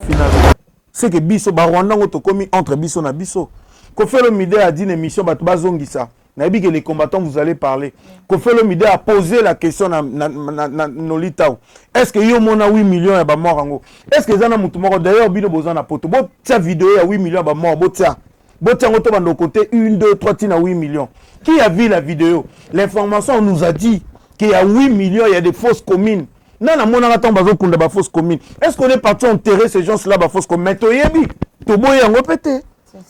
finalement c'est que biso ba Rwanda ngoto komi entre biso na biso Koffi Olomide a dit une émission bato bazongisa na bi que les combattants vous allez parler Koffi Olomide a posé la question na Nolita est-ce que yo mona 8 millions ya ba mort ngo est-ce que zana mutu moko d'ailleurs bino bozana poto bo tia vidéo ya 8 millions ba mort bo tia ngoto bando côté 1 2 3 tina 8 millions qui a vu la vidéo l'information on nous a dit qu'il y a 8 millions il y a des fausses communes. Non, non, non, attends, on a fausse commune. Est-ce qu'on est parti enterrer ces gens-là, la fausse commune?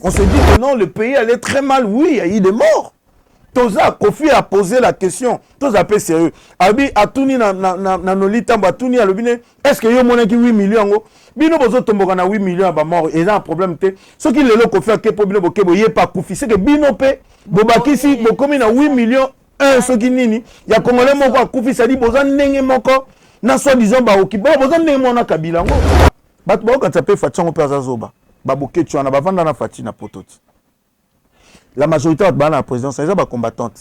On se dit que non, le pays allait très mal. Oui, il y a eu des morts. Toza, Koffi a posé la question. Toza, peu sérieux. Abi, Atouni, Nolita, Atouni, est-ce qu'il y a 8 millions? Bino bozo tomboka na 8 millions ba mort et là un problème té ce qui le loko fait que bino bokebo yé pas Koffi c'est que bino pe bobakisi bokomi na 8 millions un ce qui nini ya congolais moko Koffi ça dit boza ndenge moko na soi-disant ba okibo boza ndenge mona kabila ngo bato ba ka taper fatingo pe azazoba ba boketu na ba vanda na fati na pototi la majorité ba na présidence ça ba combattante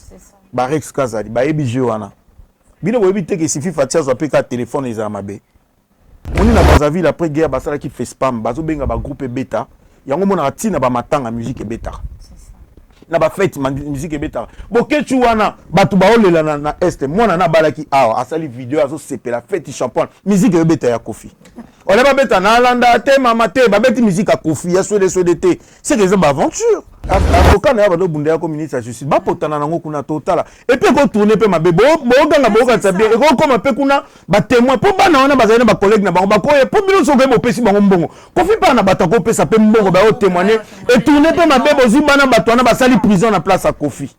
ba Rex Kazali ba ebije wana bino bo ebite que sifi fatia zo pe ka téléphone les mabe. On est dans Brazzaville après guerre basala qui fait spam bazo benga ba groupe bêta yango mona tina ba matanga musique bêta na ba fête musique bêta boketu wana batu ba olela na est mona na balaki awa asali vidéo azo sepela fête champagne musique bêta ya Koffi on ba bêta na landa te mama te ba beti musique à Koffi ya swede c'est des aventures avocat na ba do bundaya ko ministre justice ba potana nango kuna total et puis ko tourner pe mabe bo ganga bo ka sabie ko koma pe kuna ba témoin po bana wana bazali na ba collègue na bango ba ko po bino so ko mo pesi bango mbongo Koffi pa na bata ko pesa pe mbongo ba o témoigner et tourner pe mabe bozi bana bato na ba sali prison na place à Koffi.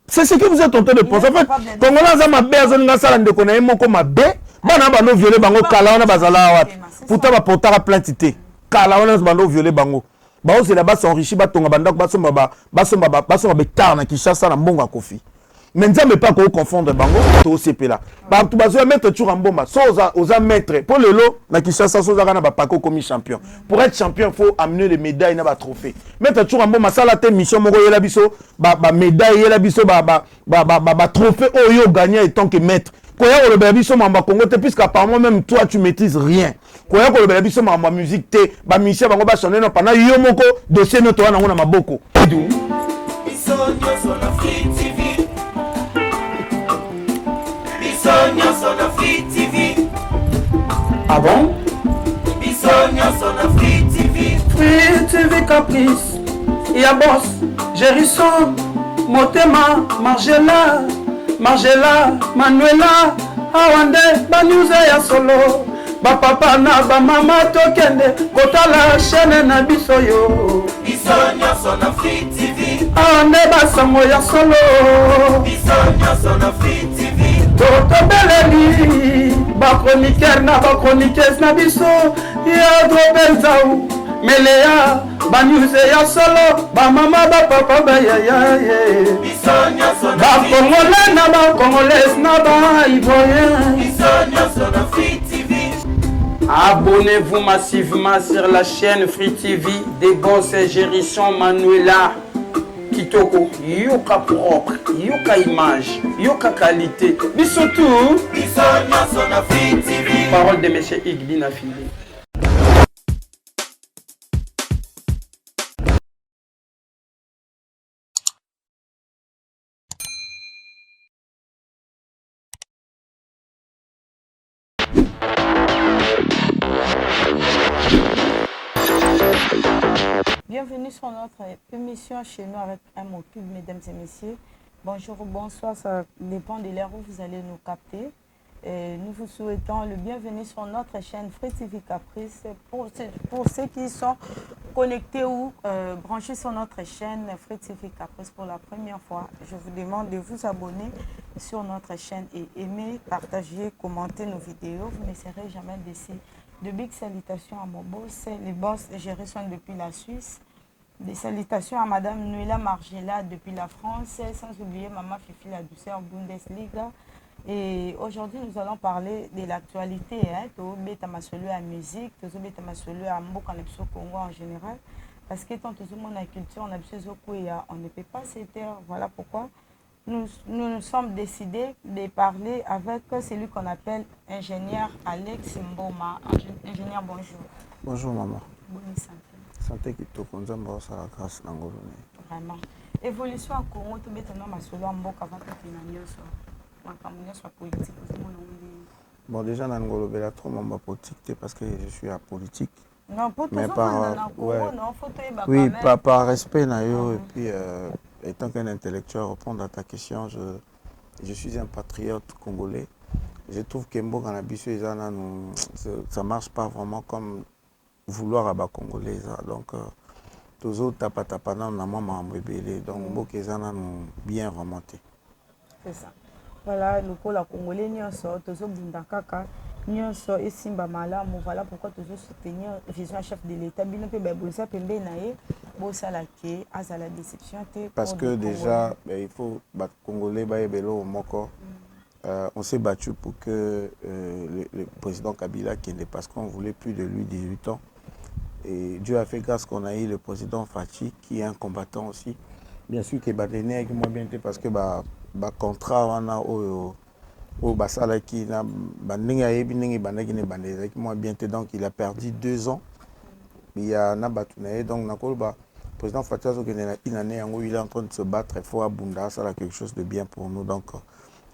C'est ce que vous êtes en train de penser. En fait, Congolais za mabe azonga sala ndeko na yemo ko mabe bana ba no violer bango kala wana bazala wat pourtant ba portera plainte té kala wana ba no violer bango. Bah c'est là-bas s'enrichit batonga banda basomba betar na Kinshasa na mbongo Koffi. Maintenant mais pas qu'on confondre bango to CP là. Ba tu bazo mettre toujours en bomba. So oza mettre pour le lot na Kinshasa so za na ba pako comme champion. Pour être champion, faut amener les médailles na ba trophée. Mettre toujours en bomba ça la te mission moko yela biso ba médaille yela biso ba trophée oyo gagner en tant que maître. Koya ko le biso mamba Congo te puisque apparemment même toi tu maîtrises rien. Koya ko le biso mamba musique te ba mission bango ba sonner non pendant yo moko dossier no to wana ngona maboko. Bisogno sono Free TV. Bisogno sono Free TV. Ah bon? Bisogno sono Free TV. Free TV Caprice. Ya boss, Gérisson, Motema, Margela, Manuela, Awande, Banyuze ya solo. Ba papa na ba mama tokende kotala chaîne na biso yo. Bisogno sono Free TV. Awande basango ya solo. Bisogno sono Free TV. Toto beleli ba chroniqueur na ba chroniqueuse na biso ya drobenzau melea ba news ya solo ba mama ba papa ba ya Bisogno sono ba congolais na ba congolaise na ba ivoirien. Bisogno sono Free TV. Abonnez-vous massivement sur la chaîne Free TV des boss et Gérisson Manuela Kitoko. Yoka propre, yoka image, yoka qualité. Bisous. Bisogno sono Free TV. Parole de monsieur Igbina Fili. Bienvenue sur notre émission chez nous avec un mot pub, mesdames et messieurs. Bonjour ou bonsoir, ça dépend de l'heure où vous allez nous capter. Et nous vous souhaitons le bienvenue sur notre chaîne Free TV Caprice. Pour ceux qui sont connectés ou branchés sur notre chaîne Free TV Caprice pour la première fois, je vous demande de vous abonner sur notre chaîne et aimer, partager, commenter nos vidéos. Vous ne serez jamais déçus. De big salutations à mon boss, les boss Gérisson depuis la Suisse. Des salutations à Madame Nuela Margela depuis la France, sans oublier Maman Fifi la douceur Bundesliga. Et aujourd'hui, nous allons parler de l'actualité. Tout bêta masolo à musique, tout bêta masolo à Mboka Nepso Congo en général. Parce que tant tout le monde a culture, on ne peut pas s'éteindre. Voilà pourquoi nous sommes décidés de parler avec celui qu'on appelle ingénieur Alex Mboma. Ingénieur, bonjour. Bonjour maman. Bonne santé. Santé qui te conduit à la grâce dans le Vraiment. Évolution au Congo, tu mets maintenant ma solo en boca avant que tu n'aies ma famille soit politique. Bon, déjà, dans le trop ma politique parce que je suis apolitique. Non, pour tout mais ça, par, ouais. Non, faut te oui, par respect, et puis étant qu'un intellectuel, répondre à ta question, je suis un patriote congolais. Je trouve que ça ne marche pas vraiment comme vouloir à Congolais. Donc, tous autres tapatapana, on a donc, bien remonté. C'est ça. Voilà, le coup, la Congolais, nous sommes tous bundakaka, nous sommes ici, voilà pourquoi toujours soutenir le vision chef de l'État. Bien que Bolsa Pembe nae, Bolsa la ké, à la déception. Parce que déjà, il faut battre Congolais, Baébelo, Moko. On s'est battu pour que le président Kabila quitte parce qu'on voulait plus de lui 18 ans. Et Dieu a fait grâce qu'on a eu le président Fachi qui est un combattant aussi. Bien sûr que Badene avec moi bien parce que contrat on a au basala qui na bandinga yebi ningi bandaki ne bandé avec moi bien donc il a perdu 2 ans. Il y a na batunaye donc nakolo ba président Fachi so que il est en train de se battre très fort à Bunda, ça a quelque chose de bien pour nous donc.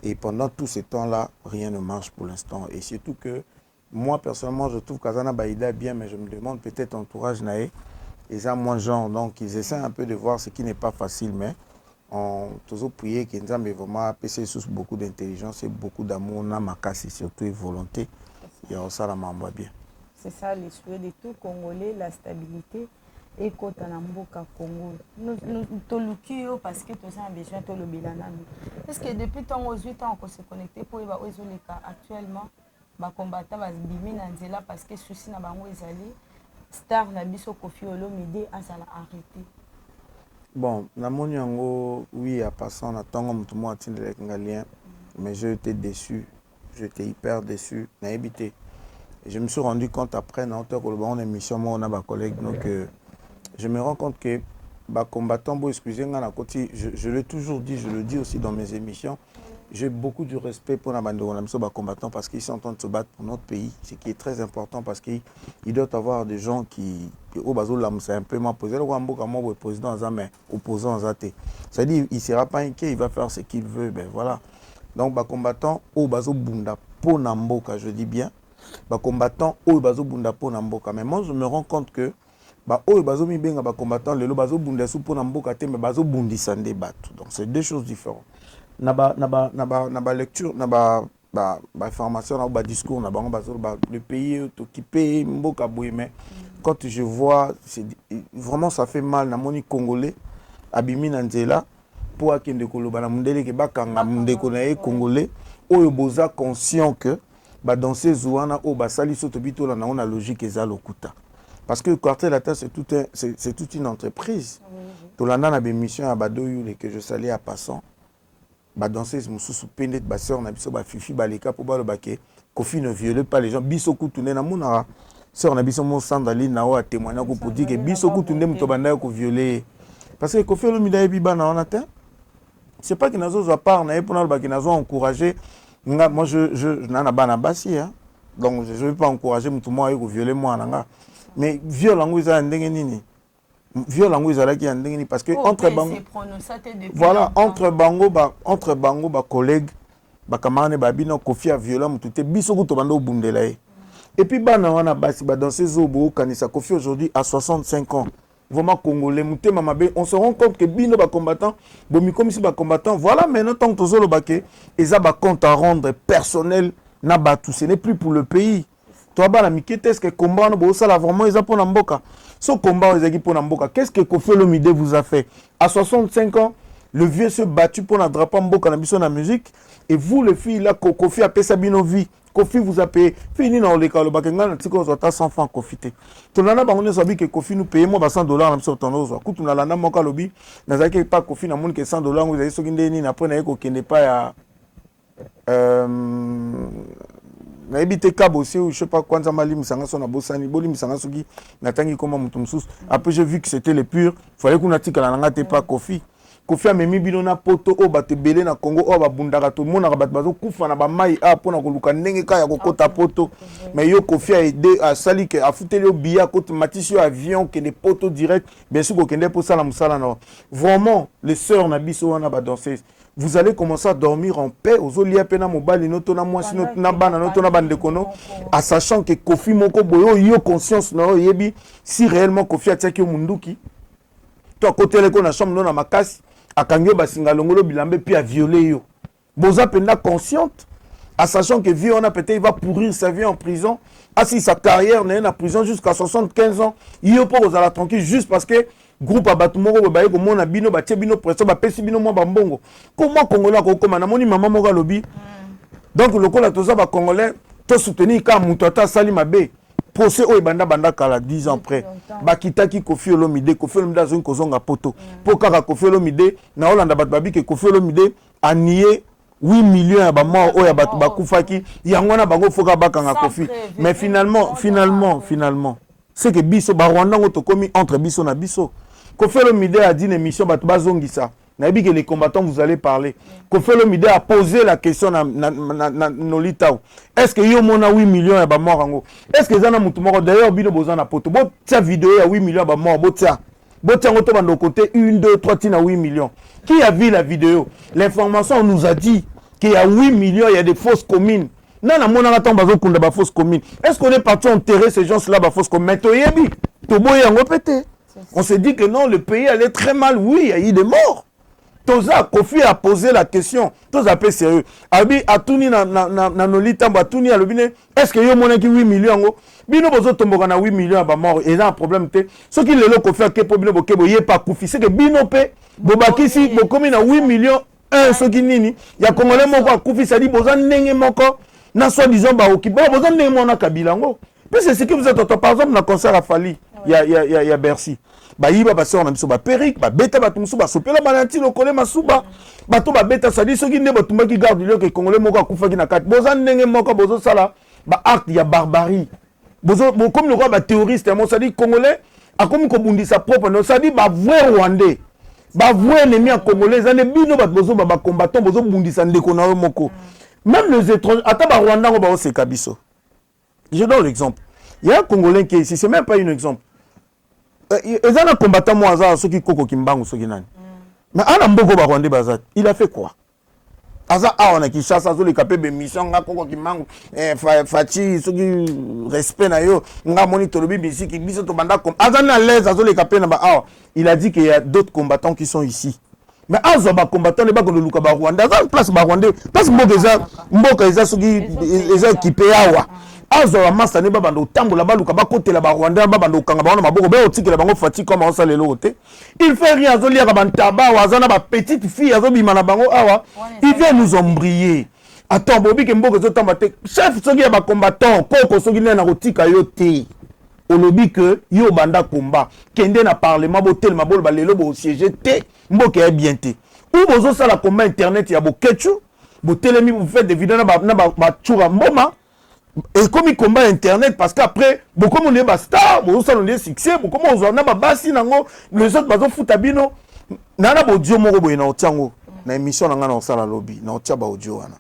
Et pendant tout ce temps-là, rien ne marche pour l'instant. Et surtout que moi, personnellement, je trouve qu'Azana Baïda est bien, mais je me demande peut-être entourage Naé, ils ont moins de gens. Donc, ils essaient un peu de voir ce qui n'est pas facile, mais on toujours prier qu'ils aient vraiment PC sous beaucoup d'intelligence et beaucoup d'amour, namakasi, surtout et volonté. Et on s'en rend bien. C'est ça, les souhaits de tout Congolais, la stabilité. Et quand on a mboka Congo, nous tolukio parce que tous ont besoin de le bilan. Parce que depuis tant 8 ans qu'on s'est connecté pour les cas actuellement, les combattants vont bimi nanzela parce que souci na bango ezali star na biso Kofi Olomide azala arrêté. Bon, na moniango oui à passant na tango mutu mo atindele ngalien, mais j'ai été déçu, j'étais hyper déçu, na habité. Et je me suis rendu compte après dans une émission moi on a ma collègue donc je me rends compte que les combattants, je l'ai toujours dit, je le dis aussi dans mes émissions, j'ai beaucoup de respect pour les combattants parce qu'ils sont en train de se battre pour notre pays, ce qui est très important parce qu'il doit y avoir des gens qui, c'est un peu posé, le président opposant à Zate. C'est-à-dire qu'il ne sera pas inquiet, il va faire ce qu'il veut, ben voilà. Donc les combattants, je dis bien, les combattants, mais moi je me rends compte que combattants donc c'est deux choses différentes. Na lecture na information na discours na le pays occupé mboka boy mais quand je vois vraiment ça fait mal na moni congolais abimi na nzela pour akende koloba na mundele ke bakanga mundeko na congolais oyo boza conscient que dans ces zouana o basali soto bitola na logique eza lokuta. Parce que le quartier latin, c'est toute une entreprise. Tout l'année, on a des missions à Badoyou, que je salais à passant. Danser, je me suis soupéné de ma soeur, on a biso fifi baleka pour le baquet. Kofi ne violait pas les gens. Bisoku tourné na mouna. Sœur, on a biso mon sandali na a témoigné pour dire que Bisoku tourné muto banda ko violer. Parce que Kofi le mida biba na on atteint. C'est pas que nazo à part na pour le baquet nazo encourager. Moi je n'en a pas na bassi hein. Donc je ne vais pas encourager muto moi à violer moi nanga. Mais viol en Ouïsa ndengeni viol en Ouïsa là qui ndengeni parce que entre bango voilà entre bango ba collègues ba camarade ba bino Kofi a violent mututé biso ko to bando bundela et puis bana wana basi ba dans ces obo kanisa Kofi aujourd'hui à 65 ans vraiment congolais mutema mabe on se rend compte que bino ba combattant bomi comme si ba combattant voilà maintenant tant que tozolo baké eza ba compte à rendre personnel na batu ce n'est plus pour le pays. Toi, qu'est-ce que combat vraiment ils pour Namboka. Ce combat ils pour Namboka. Qu'est-ce que Kofi Olomide vous a fait? À 65 ans, le vieux se battu pour la drapeau Mboka na biso na musique et vous les filles là Kofi a payé sa binovi. Kofi vous a payé. Fini dans le cas le bakenga na tiko zo ta 100 francs Kofi. Tonana bango sabi que Kofi nous paye moi $100 na biso tonozo. Kutu na landa moka lobi na zaki pas Kofi na monde que $100 vous avez sokinde ni na après na ko kende pas ya na ebité kabo aussi ou je sais pas quand mali misanga sona bosani boli misanga soki natangi comme mutumsus après j'ai vu que c'était les purs fallait qu'on atika la ngate pas Kofi Kofi amemi bino na poto o bato belé na Congo o babundaka to monaka bato bazokufa na bamai a pona koluka ndenge ka ya kokota poto mais yo Kofi a aidé à sali que a futeli bia côté matisi yo avion que des potos direct bien sûr kokende pour ça la musala na vraiment les sœurs na biso wana ba danseuse vous allez commencer à dormir en paix aux olia pena mobali noto na mwasi noto na bana noto na bande kono en sachant que Kofi moko boyo yo conscience na yebi si réellement Kofi a tiaki munduki to côté le na chambre na makasi akangi basinga longolo bilambe puis a violé yo boza penda consciente en sachant que vie on a peut-être il va pourrir sa vie en prison assis sa carrière n'est en prison jusqu'à 75 ans yo pour aux ala tranquille juste parce que groupe abatu moko baye ko mona bino ba bino pression ba pesi bino mo bambongo comment congolais ko koma na moni maman moko lobi donc le kola toza ba congolais to soutenir ka mutata sali mabe procès o banda kala 10 ans près bakitaki Kofi Olomide azongi kozonga poto po kaka Kofi Olomide na Hollande bat babi ke Kofi Olomide a nié 8 millions ya ba mort o ya batu bakufaki yango na bango foka bakanga Kofi mais finalement c'est que biso ba Rwanda ngoto komi entre biso na biso Kofi Olomide a dit une émission batu bazongisa na que les combattants vous allez parler. Kofi Olomide a posé la question na Nolitao. Est-ce que yo mona 8 millions ya ba mort ngo? Est-ce que zana mutu moko d'ailleurs bino bozana poto. Bo tia vidéo ya 8 millions ya ba mort bo tia. Bo tia ngoto bando côté 1 2 3 tina 8 millions. Qui a vu la vidéo? L'information nous a dit qu'il y a 8 millions, il y a des fausses communes. Nana mona nga tamba zo kunda ba fausses communes. Est-ce qu'on est parti enterrer ces gens-là ba fausses communes? To yebi. To boye ngo pété. On s'est dit que non, le pays allait très mal. Oui, il y a eu des morts. Toza Kofi a posé la question. Toza peu sérieux. Abi atuni na Nolita atuni alobine. Est-ce que yo mona ki 8 millions ngo? Bino bozo tomboka na 8 millions ba mort. Et là un problème te. Ce qui le Kofi a kepo bino bokebo yé pas Kofi. C'est que bino pe bobaki si bokomi na 8 millions un ce qui nini. Ya Congolais moko Kofi ça dit boza ndenge moko na soi disant ba okiba boza ndenge mona Kabila ngo. Puis c'est ce que vous êtes par exemple dans concert à Fali. Il y a Bercy. Bayiba basi on a biso ba perique ba beta ba tumsu ba sopela banati lokole masuba bato ba beta ça dit soki nde batumba ki garde le que congolais moko akufa ki na kati boza ndenge moko bozo sala ba acte ya barbarie bozo comme le roi ba terroriste mo ça dit congolais akomi ko bundisa propre no ça dit ba vrai rwandais ba vrai ennemi à congolais zane bino ba bozo ba combattant bozo bundisa ndeko na moko même les étrangers ata ba rwanda ngo ba o seka biso. Je donne l'exemple. Il y a un congolais qui est ici, c'est même pas un exemple. Il y a un combattant moi ceux qui koko kimbangu ceux qui nani. Mais ana mboko ba rwandais bazat, il a fait quoi? Aza on a qui chasse azo le capé be mission nga koko kimbangu fati ceux qui respect na yo nga monitor bi bisi ki biso to banda comme aza na l'aise azo le capé na ba il a dit qu'il y a d'autres combattants qui sont ici. Mais azo ba combattant ne ba ko luka ba rwandais aza place ba rwandais place mboka eza ceux qui eza équipé awa. Azo la masse ne ba bando tambola ba luka ba côté la ba rwandais ba bando kanga ba na maboko ba otikela bango fati comme on sale l'autre. Il fait rien azo lia ba ntaba wa azana ba petite fille azo bima na bango awa. Il vient nous embrayer. Attends bobi ke mboko zo tamba te chef soki ya ba combattant koko soki na kotika yo te. Olobi que yo banda combat kende na parlement botel mabolo ba lelo bo siéger te mboka ya bien te. Ou bozo sala combat internet ya bo ketchu botelemi vous faites des vidéos na ba chura mboma. Et comme il combat internet parce qu'après beaucoup de gens star beaucoup de gens succès beaucoup de gens na basi nango les autres bazo futabino nana bo audio moko boye na otiango na émission nga na sala lobby na otia ba audio wana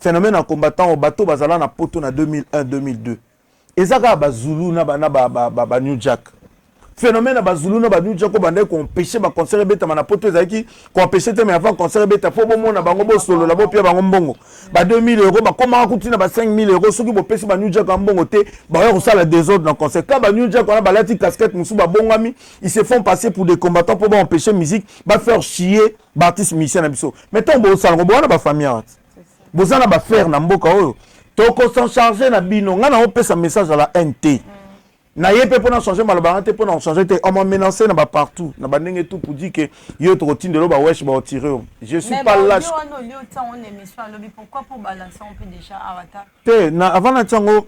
phénomène en combattant au bateau bazala na poto na 2001 2002 ezaka ba Zulu na ba New Jack phénomène ba Zulu na ba New Jack ko bande ko empêcher ba concert beta na poto ezaki ko empêcher te mais avant concert beta fo bo mona bango bo solo la bo pia bango mbongo ba 2000 euros ba comment kutina ba 5000 euros soki bo pesi ba New Jack mbongo te ba yo sala désordre dans concert ka ba New Jack on a balati casquette musu ba bongami ils se font passer pour des combattants pour empêcher musique ba faire chier ba artiste musicien na biso mettons bo sala bo na ba famille art bo sana ba faire na mboka oyo toko s'en charger na bino nga na on pesa message à la NT. Na yé pour changer malabarante pour changer on m'a menacé na ba partout na ba ndenge tout pour dire que yo to routine de lo ba wesh ba tirer je suis pas là pourquoi pour balancer on peut déjà avatar na avant na tango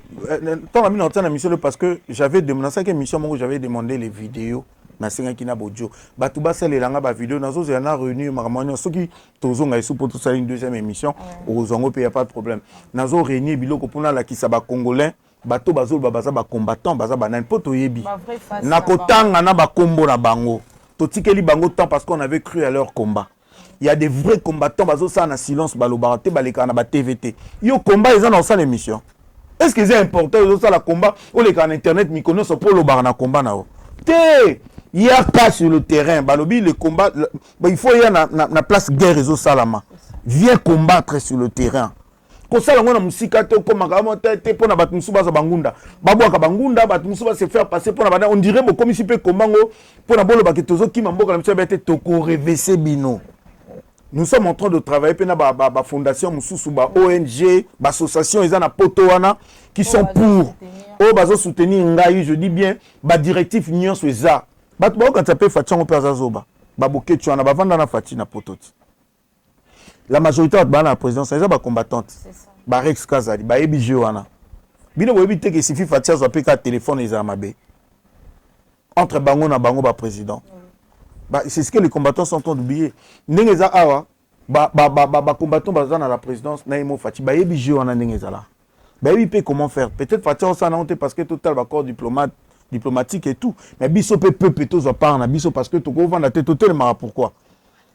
tant la mine na mission parce que j'avais demandé ça que mission moi j'avais demandé les vidéos na singa kina bojo batu ba selelanga ba vidéo nazo za na réunir makamanya soki tozonga isu pour tout ça une deuxième émission au zongo pe y a pas de problème nazo réunir biloko pona la ki sa ba congolais bato bazol baza ba combattant baza banane poto yebi na kotanga na ba kombo na bango totikeli bango temps parce qu'on avait cru à leur combat. Il y a des vrais combattants, bazo ça en silence, balobaraté, baleka na TVT. Yo combat, ils ont dans ça l'émission. Est-ce que c'est important, ils ont ça la combat, ou les en internet, mikono, so pour le bar na combat na o. Té, il y a pas sur le terrain, balobi, le combat, il faut y avoir na place guerre, ils ont ça la main. Viens combattre sur le terrain. Ko sala ngona musika te ko makamo te pona bat musuba za bangunda babwa ka bangunda bat musuba se faire passer pona bana on dirait comme si pe komango pona bolo ba ketozo ki mamboka na mtsa bete toko revese bino. Nous sommes en train de travailler pena ba fondation mususu ba ONG ba association ils na poto wana qui sont pour bazo soutenir ngai je dis bien ba directif union sur ça bat ba quand ça peut fatchango pe azazoba ba boketu wana ba vanda na fati na pototi. La majorité de la présidence, c'est des combattantes. Ba Rex Kazali, ba Ebi Joana. Bino webi te que sifi Fatia zo peka téléphone les amabe. Entre bango na bango ba président. Bah c'est ce que les combattants sont en train d'oublier. Ndengeza awa ba combattants bazana na la présidence na imo Fati ba Ebi Joana ndengeza là. Ba Ebi pe comment faire? Peut-être Fatia ça na honte parce que total ba corps diplomatique et tout. Mais biso pe to zo par na biso parce que to go vendre tête total mara pourquoi?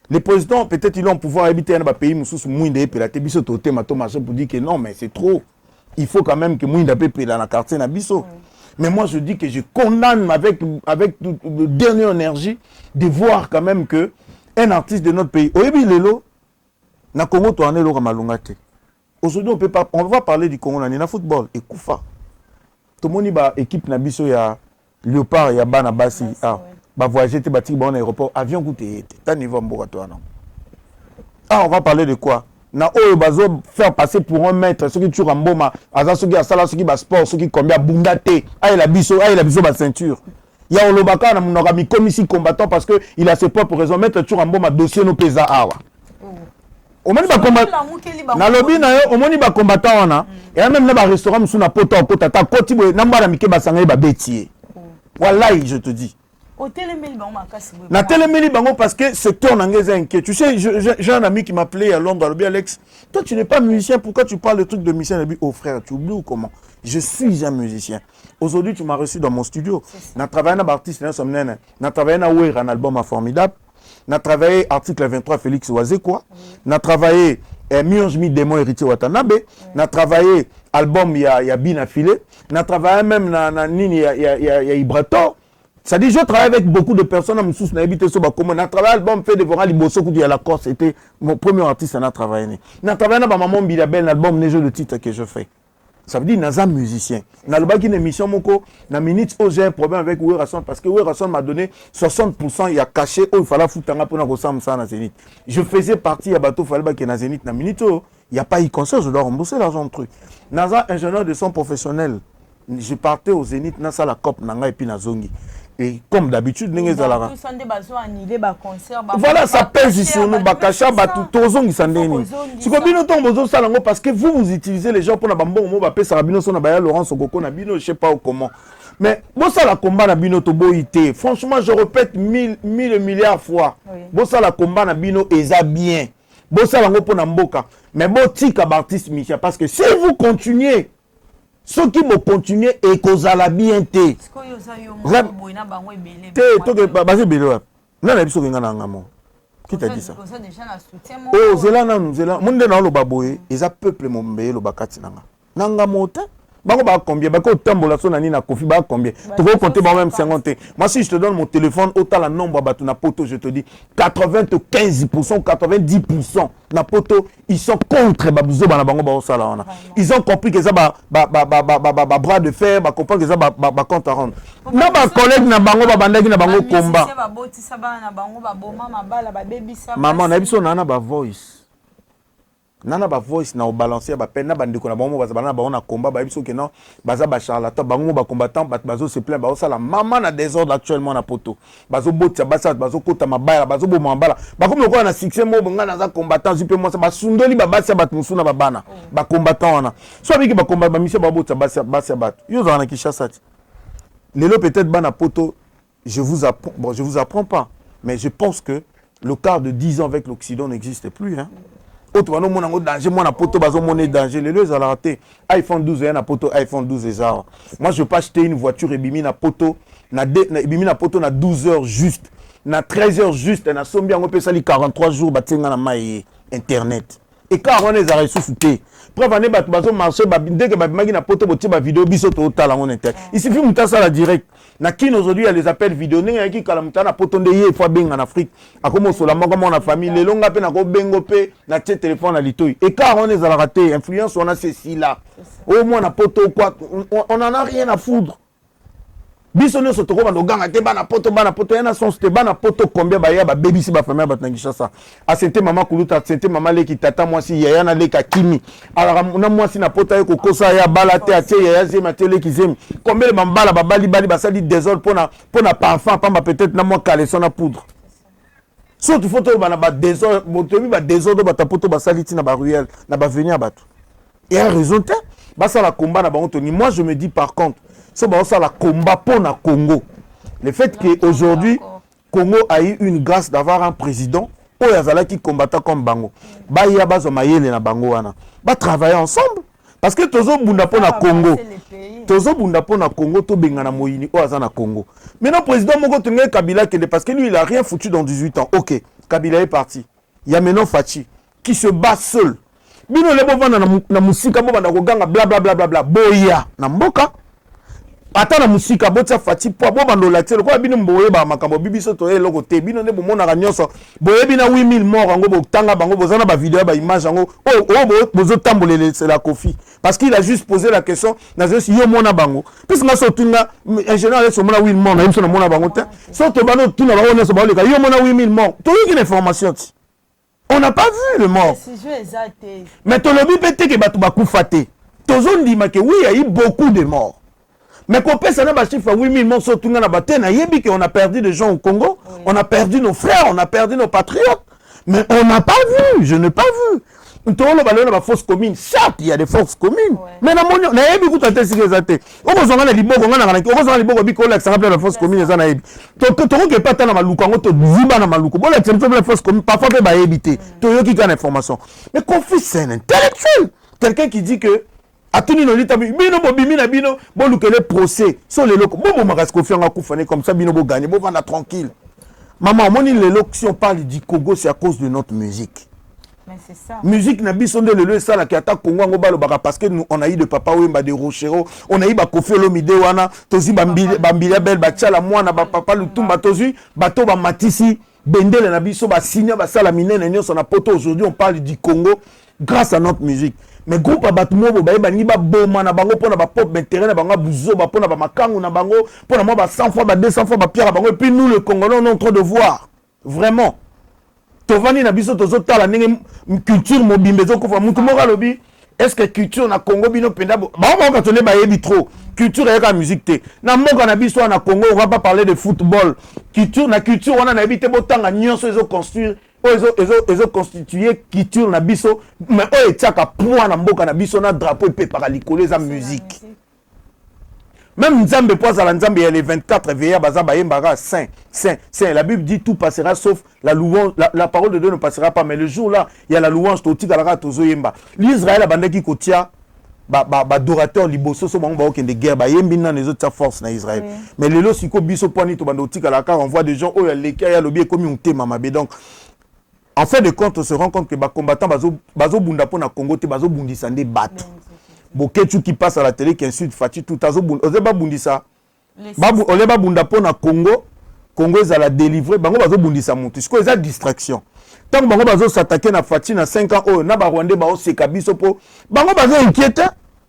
Les présidents, peut-être, ils ont pouvoir habiter dans un pays où ils ont la tébiso pour dire que non, mais c'est trop. Il faut quand même que ils aient payé dans la quartier. Mais moi, je dis que je condamne avec de dernière énergie de voir quand même que un artiste de notre pays, na Congo, aujourd'hui, on va parler du Congo, on a football et Koufa. Tout le monde a une équipe, il y a Léopard, il y a Banabasi. Bah voyager te bâti bon aéroport avion goûté t'as niveau mbokato non. Ah on va parler de quoi? Na oyo bazo faire passer pour un maître ceux qui tu ramboma aza ceux qui a sala ceux qui ba sport ceux qui combien bundate ay la biso ba ceinture. Ya olobaka na mnoka mi commissi combattant parce que il a ses propres raisons maître tu ramboma dossier no pesa awa. Omoni ba combattant na lobby na yo omoni ba combattant wana et même na ba restaurant musu na poto ta koti bo na mbala mike ba sanga ba betier. Wallahi je te dis. Na téléméli bango parce que secteur n'engage inquiet. Tu sais, j'ai un ami qui m'a appelé à Londres, il dit Alex, toi tu n'es pas musicien, pourquoi tu parles de trucs de musicien? Il dit oh frère, tu oublies ou comment? Je suis un musicien. Aujourd'hui, tu m'as reçu dans mon studio. Na travaillé na artiste, na travaillé na Ouer, un album formidable. Na travaillé article 23 Félix Oazekwa. Na travaillé Mionjmi Démon Héritier Watanabe. Na travaillé album ya Bina Filé. Na travaillé même na Nini ya Ibrato. Ça dit, je travaille avec beaucoup de personnes à Moussous, na habité sur Bakomo. Na travaillé album fait devant Liboso Koudi à la Corse, c'était mon premier artiste à travailler. Na travaillé na maman Bilabel, l'album les jeux de titre que je fais. Ça veut dire naza musicien. Na le baki une émission moko, na minute où j'ai un problème avec Oué Rasson parce que Oué Rasson m'a donné 60% il y a caché où il fallait foutre un peu na ressemble ça na Zénith. Je faisais partie à bateau fallait baki na Zénith na minute il y a pas eu concert, je dois rembourser l'argent de truc. Naza ingénieur de son professionnel. Je partais au Zénith na ça la cop nanga et puis na zongi. Et comme d'habitude, voilà, ça pèse sur nous, Bakacha, Batutozong, ils s'en dénient. Si vous parce que vous utilisez les gens pour la bambon, vous appelez Sarabino, Laurent Sokoko, Nabino, je ne sais pas comment. Mais bon, ça la combat Nabino Toboïté. Franchement, je répète mille milliards de fois. Bon, ça la combat Nabino, et ça bien. Bon, ça la pour Namboka. Mais bon, tika Baptiste Micha, parce que si vous continuez, ceux qui vont continuer et qu'on a la bien té. Qui t'a dit ça? Oh, Zélana, monde dans le baboye, ils a peuple mon bé le bakati nanga. Nanga mota. Bango ba combien? Bako tambola son ani na kofi ba combien? Tu vas compter même 50. Moi si je te donne mon téléphone, autant la nombre ba tu na poto, je te dis 95% 90% na poto, ils sont contre babouzo ba na bango ba osala wana. Ils ont compris que ça ba bras de fer, ba comprendre que ça ba compte à rendre. Na ba collègue na bango ba bandaki na bango combat. Maman na biso na ba voice. Nana ba voice na balancer ba peine na bandiko na bango baza bana ba on a combat ba biso que non baza ba charlatan bango ba combattant bazo se plaint ba osala maman na désordre actuellement na poto bazo botia basa bazo kota mabaya bazo bo mambala ba comme ko na succès mo bonga na za combattant jipe mo ba sundoli ba basa bat musuna ba bana ba combattant wana so biki ba combat ba mission ba botia basa bat yo za na Kinshasa lelo peut-être bana poto je vous apprends pas mais je pense que le quart de 10 ans avec l'Occident n'existe plus hein. Autre no mona danger moi na poto bazo monnaie danger les deux à la raté iPhone 12 et na poto iPhone 12 et ça moi je peux pas acheter une voiture et bimi na poto na bimi na poto na 12 heures juste na 13h juste na sombi yango pesa li 43 jours batenga na mai internet et quand on les a ressources preuve ane bato bazo marché dès que babimaki na poto botie ba vidéo biso to tala en internet il suffit muta ça la direct na kin aujourd'hui il y a les appels vidéo ninga ki kala muta na poto ndeye fois benga en Afrique akomo sola moko mon famille le longa pe na ko bengo pe na tie téléphone na litoi et quand on les a raté influence on a ceci là au moins na poto quoi on en a rien à foutre. Biso ne sotoko bando ganga te bana poto yana son te bana poto combien ba ya ba baby si ba famille ba tangisha ça a sente mama kuluta sente mama leki tata moi si ya na leka kimi alors na moi si na poto ya kokosa ya bala te atie ya zema te leki zemi combien le mambala ba bali ba sali désordre pona pas enfant pas peut-être na moi caleçon na poudre so tu photo bana ba désordre botobi ba désordre ba ta poto ba sali ti na ba ruelle na ba venir bato et a raison te ba ça la combat na ba Tony. Moi je me dis par contre c'est bon ça la combat pour le Congo. Le fait qu'aujourd'hui, Congo a eu une grâce d'avoir un président, qui combattant comme Bango. Bah il y a bazo mayele na Bango wana. Bah travailler ensemble. Parce que tozo bunda pour na Congo. Tozo bunda pour na Congo to benga na moyini oaza na Congo. Maintenant président Moko Tungé Kabila parce que lui il a rien foutu dans 18 ans. OK, Kabila est parti. Il y a maintenant Fachi qui se bat seul. Bino lebo vana na musika bo banda ko ganga bla bla bla bla bla. Boya na mboka. Atana musika botsa fati po bo bando la tele ko bino mboye ba makambo bibiso to eloko te bino ne bomona ga nyonso boye bina 8000 morts ngo botanga bango bozana ba vidéo ba image ngo bozo tambolele c'est la Kofi parce qu'il a juste posé la question na zo yo mona bango parce que so tunga ingénieur so mona 8000 morts na imso na mona bango te so to bano tuna ba ona so ba le ka yo mona 8000 morts to yi information ti on n'a pas vu le mort mais to lobi pete ke batu bakufa te tozo ndima ke oui il y a eu beaucoup de morts. Mais qu'on peut s'en chiffre 8000 morts sur tout le monde, on a perdu des gens au Congo, oui. On a perdu nos frères, on a perdu nos patriotes. Mais on n'a pas vu, je n'ai pas vu. Certes, il y a des forces communes. Ouais. Mais on a eu beaucoup de choses. On a eu beaucoup de forces communes. On a eu information. Mais Kofi, c'est un intellectuel. Quelqu'un qui dit que atuni no lita bino bobimi na bino bo lukele procès so le loko bo makas Kofi nga kufane comme ça bino bo gagner bo vanda tranquille. Maman moni le loko si on parle du Congo c'est à cause de notre musique. Mais c'est ça. Musique na biso de le ça la qui attaque Congo ngo balo baka parce que nous on a eu de Papa Wemba de Rochero, on a eu ba Kofi Olomide wana tozi bambili bel ba tchala mwana ba Papa Lutumba tozi bato ba Matisi bendele na biso ba signa ba sala minene nyonso na poto aujourd'hui on parle du Congo grâce à notre musique. Mais groupe à Batmo, ni ba boma na bango pona ba pop intérêt na bango buzo ba pona ba makangu na bango pona moi ba 100 fois ba 200 fois ba pierre bango et puis nous le Congolais on est en train de voir vraiment tovani na biso tozo tala ndenge culture mobimbe zo kofa mutu moko lobi est-ce que culture na Congo bino penda ba ka tone ba yebi trop culture et la musique te na mboka na biso na Congo on va pas parler de football culture on a habité botanga nyonso ezo construire ils ont constitué culture na biso mais eux etiaka point na mboka na biso na drapeau et par likolo za musique même nzambe poza la nzambe les 24 veillants baza bayembara saint la Bible dit tout passera sauf la louange la parole de Dieu ne passera pas mais le jour là il y a la louange totika la tozo yemba l'Israël abandaki kotia ba adorateur liboso so bango ba okende guerre ba yembi na les autres force na Israël mais lelo siko biso poni to bando tika la on voit des gens oh ya leka ya lobi comme un tema mabe donc en fait de compte, on se rend compte que les combattants bazo bunda pour na Congo te bazo bundisa nde bato. Boketu qui passe à la télé qui insulte Fati tout azo bunda. Ozeba bundisa. Oleba bunda pour na Congo. Congo ils la délivrer. Bango bazo bundisa mutu. Siko eza distraction. Tant bango bazo s'attaquer na Fati na 5 ans oh na ba Rwanda ba oseka biso po. Bango bazo inquiété.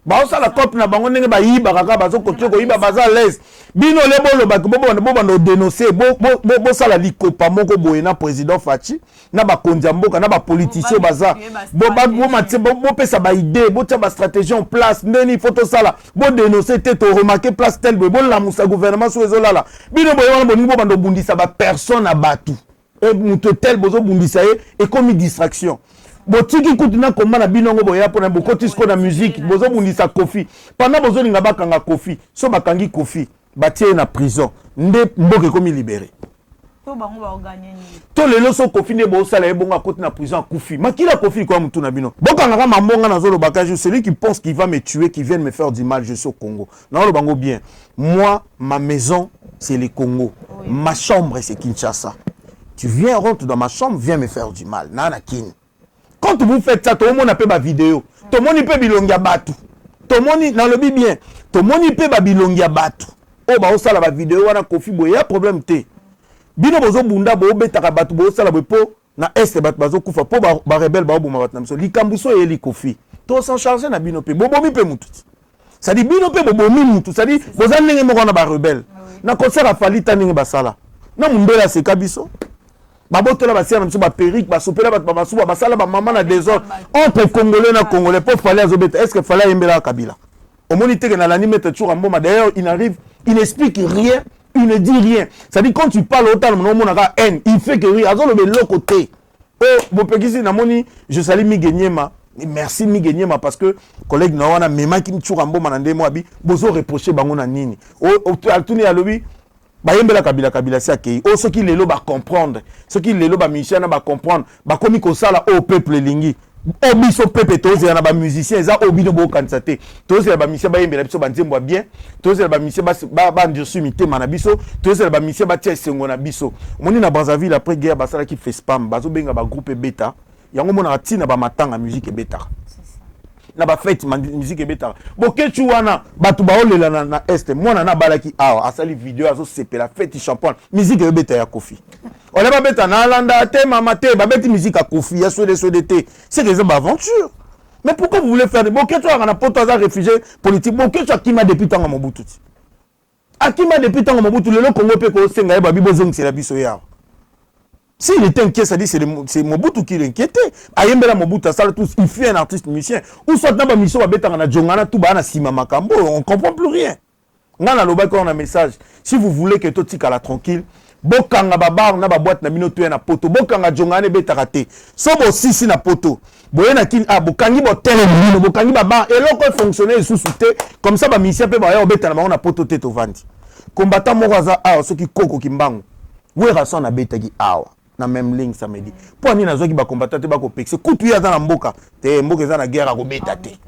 Ba osa la cop na bango ndenge ba yiba kaka bazo kote ko yiba baza l'aise. Bino lebolo ba bo dénoncer bo sala likopa moko boye na président Fachi na ba kondiamboka na ba politicien baza bo pesa ba idée bo tia ba stratégie en place ndeni photo sala bo dénoncer te to remarquer place tel bo la musa gouvernement so ezolala bino boye wana boningo bando bundisa ba personne à batu et muto tel bozo bundisa et comme distraction botiki kutina koma na binongo boya pona bokotisko na musique bozo bundisa Kofi pendant bozo linga bakanga Kofi so bakangi Kofi batie na prison nde mboke komi libéré to bango ba gagner ni to lelo so Kofi ne bo sala ebonga koti na prison Kofi makila Kofi kwa mtu na bino bokanga kama mbonga na zolo bakaji celui qui pense qu'il va me tuer qui vient me faire du mal je suis au Congo na lo bango bien moi ma maison c'est le Congo ma chambre c'est Kinshasa tu viens, rentre dans ma chambre, viens me faire du mal. Nana kin. Quand vous faites ça, tout le monde a fait ma vidéo. Tout le monde peut bilongia batu. Tout le monde, dans le bien, tout le monde peut bilongia batu. Oh, bah, on sala la vidéo, on a Kofi Boye, un problème té. Bino bozo bunda, bo betaka batu, bo sala bo po, na est batu bazo kufa, po ba rebelle, ba obuma batu namso. Li kambuso et li Kofi. Tout s'en charger na bino pe. Bobo mi pe mutu. Ça dit bino pe bobo mi mutu. Ça dit, boza nenge mo na ba rebelle. Na concert a fali ta nenge basala. Na mundela se kabiso. Babotola basia na mso ba perique, ba sopela ba masuba, basala ba maman na désordre. Entre Congolais na Congolais, pour fallait azobeta. Est-ce que fallait yembela kabila? Au moniteur que dans l'anime toujours en bon, d'ailleurs il arrive, il n'explique rien, il ne dit rien. Ça dit quand tu parles autant mon nom a haine, il fait que oui, azo le l'autre côté. Oh, bon pekisi na moni, je salue Miguenyema. Merci Miguenyema parce que collègue na wana mema ki toujours en bon manande mo abi, bozo reprocher bango na nini. Oh, altuni ya lobi bayembela kabila si akei. Oh, ceux qui lelo ba comprendre, ceux qui lelo ba michana ba comprendre, ba komi ko sala au peuple lingi. Obiso pepe toze na ba musicien eza obino bo kansate toze ba musicien ba yembela biso banzembo bien toze ba musicien ba ndirsu mitema na biso toze ba musicien ba tia sengo na biso moni na Brazzaville après guerre basala ki fait spam bazo benga ba groupe beta yango mona tina ba matanga musique beta na ba fête musique beta bokechu wana batu ba olela na est mona na balaki awa asali vidéo azo sepela fête champagne musique beta ya Kofi. On va mettre en Alanda, mama, ba mettre musique à Kofi, ya SODT. C'est des aventures. Mais pourquoi vous voulez faire des bon, qu'est-ce qu'on a pour toi réfugié politique? Bon, qu'est-ce qui m'a depuis tant à Mobutu? À qui m'a depuis tant à Mobutu? Le Congo peut qu'on s'engager, babi bozong c'est la bisoya. S'il était inquiet, ça dit c'est Mobutu qui l'inquiétait. Ayembela Mobutu, ça tous, il fait un artiste musicien. Ou soit dans ma mission, on va mettre en Djongana, tout bas, Sima Makambo, on comprend plus rien. On a un message. Si vous voulez que tout tika la tranquille, bokanga babar na ba boîte na minoto na poto bokanga jongane betarate so bo sisi na poto boyena kin bokangi bo tele mino bokangi babar eloko fonctionner sous souté comme ça ba mission pe ba yo betana ba na poto te to vandi combattant moraza so ki koko kimbango wera so na betagi awa na même ligne samedi pour ni na zo ki ba combattant te ba ko pexe kutu ya za na mboka te mboka za na guerre ko betate.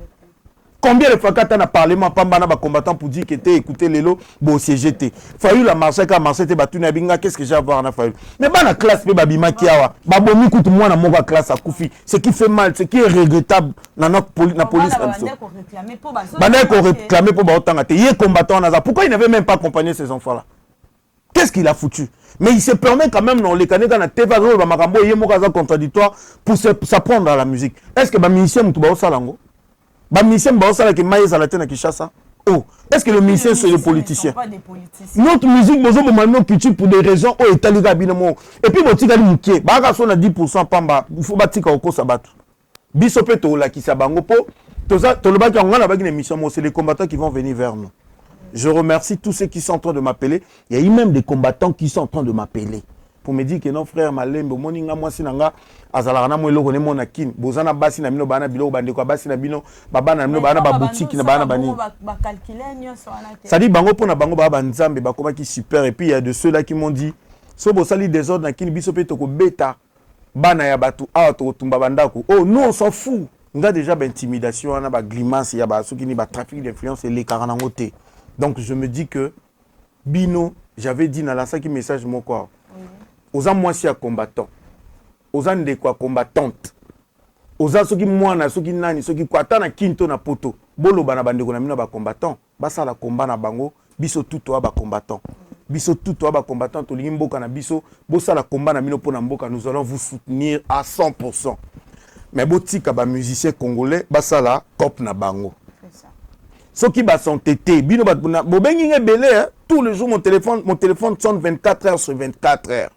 Combien de fois quand on a parlé, ma pamba na ba combattant pour dire que t'es écouté l'élo, bon CGT. Fallu la marché quand marché te battu na binga, qu'est-ce que j'ai à voir na fallu. Mais ba na classe pe babima kiawa, ba bomi kutu moi na moka classe à Koufi. Ce qui fait mal, ce qui est regrettable dans notre police comme ça. Banda ko réclamer pour ba autant até. Yé combattant na za. Pourquoi il n'avait même pas accompagné ces enfants là? Qu'est-ce qu'il a foutu? Mais il se permet quand même non les canets na TV ba makambo yé moka za contradictoire pour s'apprendre à la musique. Est-ce que ba musicien mutu ba salango? Ba musicien ba osala ke maïs à la tête na Kinshasa. Oh, est-ce que le musicien c'est le politicien? Notre musique bozo bomano culture pour des raisons au etaliga binamo. Et puis botika li mukie, ba ka so na 10% pamba, il faut batika okosa batu. Biso pe to la ki sa bango po, to le ba ki ngana ba ki émission mo c'est les combattants qui vont venir vers nous. Je remercie tous ceux qui sont en train de m'appeler. Il y a eu même des combattants qui sont en train de m'appeler pour me dire que non frère Malembe moninga moi sinanga azala na mo eloko ne mona kin bozana basi na bino bana biloko bande kwa basi na bino baba na bino bana ba boutique na bana bani ba calculer nyonso wana te ça dit bango pona bango ba nzambe ba koma ki super et puis il y a de ceux là qui m'ont dit so bo sali désordre na kin biso pe to ko beta bana ya batu a to tumba bandako oh nous on s'en fout nga déjà ba intimidation na ba grimace ya ba soki ni ba trafic d'influence et les karanangote. Donc je me dis que bino j'avais dit dans la saki message mon quoi aux moi si à combattant aux ans de quoi combattante aux ans ceux qui moi na ceux qui nani ceux qui quoi na kinto na poto bolo bana bande ko na mino ba combattant basa la combat na bango biso tout toi ba combattant biso tout toi ba combattant to limboka na biso bosa la combat na mino pona mboka nous allons vous soutenir à 100%. Mais botika ba musicien congolais basa la cop na bango ceux qui ba sont tété bino ba bo bengi ngebele tous les jours mon téléphone sonne 24 heures sur 24 heures.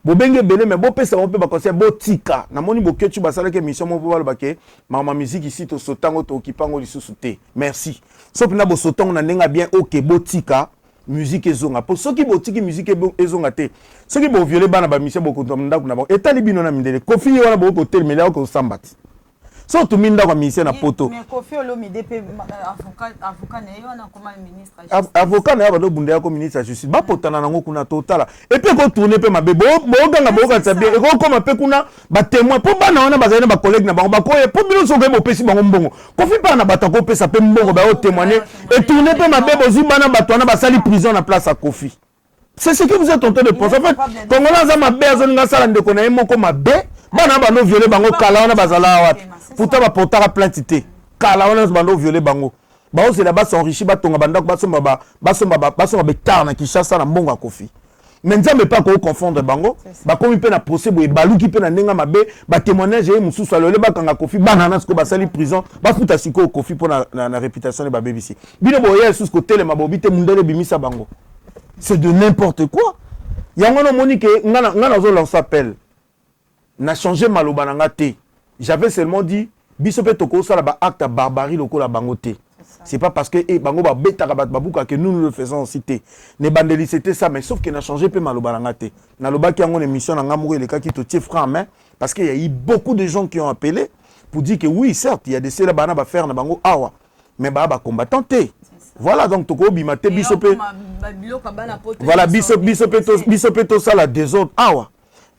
Bobenge belé mais bo pesa on peut ba conseil botika na moni boketu basala ke mission mo bo ba ke mama musique ici to sotango to okipango lisusu te merci so pina bo sotango na ndenga bien OK botika musique ezonga pour ceux qui botiki musique ezonga te ceux qui bo violer bana ba mission bo ko ndako na ba etali bino na mindele Kofi wana bo ko tel mela ko sambati so to minda kwa mission na poto mais Kofi Olomide DP avocat na yo na comme ministre avocat na ba do bunda ko ministre justice ba potana nango kuna totala et puis ko tourner pe mabe bo ganga bo ka sabie e ko koma pe kuna ba témoin po bana wana ba zana ba collègue na bango ba ko e po bino so ke bo pesi bango mbongo Kofi pa na bata ko pesa pe mbongo ba o témoigner et tourner pe mabe bo zi bana bato wana ba sali prison na place à Kofi C'est ce que vous êtes en train de penser. En fait, Congolais za mabe azoninga sala ndeko na moko mabe, bana bano violer bango kala wana bazala wapi. Pourtant ba portera plainte té. Kala wana bando violer bango. Ba ose là bas s'enrichir ba tonga bandako basomba betar na Kinshasa na mbongo akofi. Mais nzambe pas ko confondre bango, ba komi pe na procès boye baluki pe na ndenga mabe, ba témoignage e mususu alole ba kanga kofi banana sko ba sali prison, ba futa siko kofi pour na réputation de ba BBC. Bino boye sous côté le mabobi te mundele bimisa bango. C'est de n'importe quoi. Yango no moni ke ngana zo lance appel. Na changé maloba nanga te. J'avais seulement dit biso pe toko sala ba acte à barbarie lokola bango te. C'est pas parce que bango ba beta rabat babuka que nous le faisons en cité. Ne bandeli c'était ça mais sauf qu'il n'a changé peu maloba nanga te. Na loba ki yango émission nanga mouri le cas qui te tient franc en main parce qu'il y a eu beaucoup de gens qui ont appelé pour dire que oui certes il y a des ceux là bana ba faire na bango awa mais ba combattant te. Voilà donc toko bimate biso pe voilà biso pe to ça la désordre awa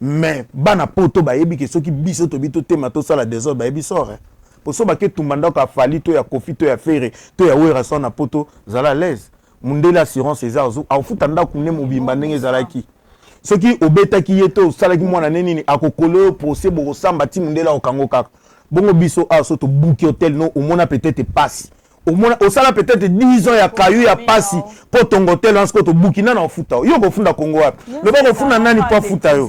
mais bana poto ba yebi que ceux qui biso to bito te mato ça la désordre ba yebi sort. Pour ça que tout le monde a fallu to ya kofi to ya ferre to ya wera son na poto zala l'aise mundela assurance César zo a futanda kunne mobimba ndenge zalaki ceux qui obeta ki yeto salaki mwana neni akokolo procès bo samba ti mundela okango kaka bongo biso a so to bouki hôtel non au mona peut-être passe au mona au sala peut-être 10 ans ya kayu ya passe pour ton hôtel en ce que to bouki na na futa yo ko funda Congo wapi le ba ko funda nani pa futa yo